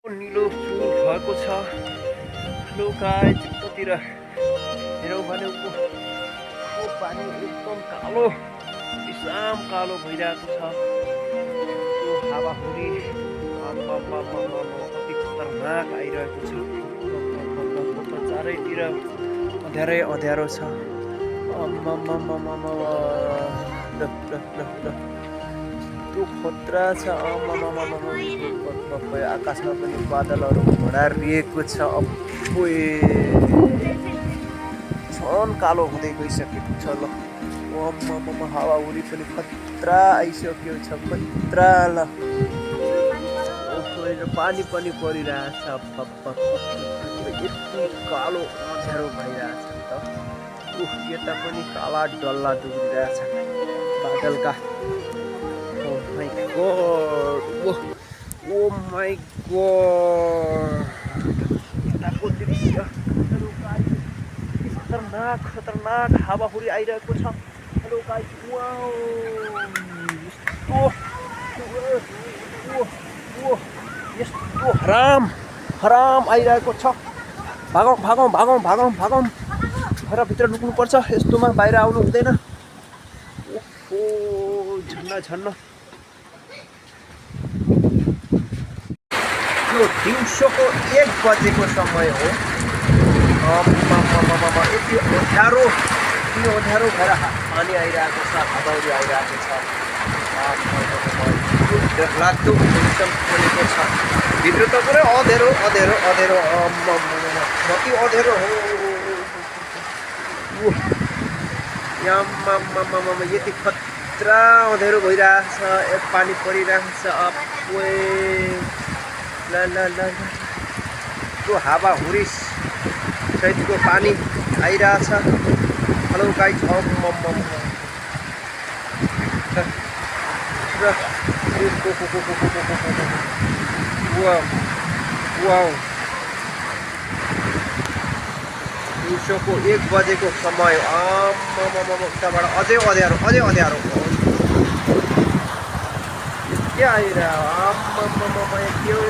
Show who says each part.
Speaker 1: नीलो सुन भएको छ। हेलो गाइस, यतातिर हेरौँ भने पानी एकदम कालो विषाम कालो भइरहेको छ। त्यो हावाहुरी कति खतरनाक आइरहेको छ। चारैतिर अँध्यारै अँध्यारो छ। त्यो खतरा छ। आकाशमा पनि बादलहरू भडारिएको छ। झन् कालो हुँदै गइसकेको छ। ल हावाहुरी पनि खतरा आइसक्यो छ। खतरा ल पानी पनि परिरहेछ। यति कालो अँध्यारो भइरहेछ त। यता पनि काला डल्ला डुबिरहेछ बादलका। Oh my god. Oh my god. यताको दृश्य खतरनाक हावाहुरी आइरहेको छ। हेलो गाइस, वाउ, यस्तो हराम आइरहेको छ। भागौँ घरभित्र लुक्नुपर्छ। यस्तोमा बाहिर आउनु हुँदैन। झन्न यो दिउँसोको 1 बजेको समय हो। यति अँध्यारो भएर पानी आइरहेको छ, हावाहुरी आइरहेको छ। डरलाग्दो मौसम बनेको छ। भित्र त पुरै अँध्यारो कति अँध्यारो हो। यति खतरा अँध्यारो भइरहेछ। पानी परिरहेको छ। त्यो हावाहुरी सहितको पानी आइरहेछ। हेलो गाइस, दिउँसोको 1 बजेको समय। उताबाट अझै अँध्यारो के आइरह्यो।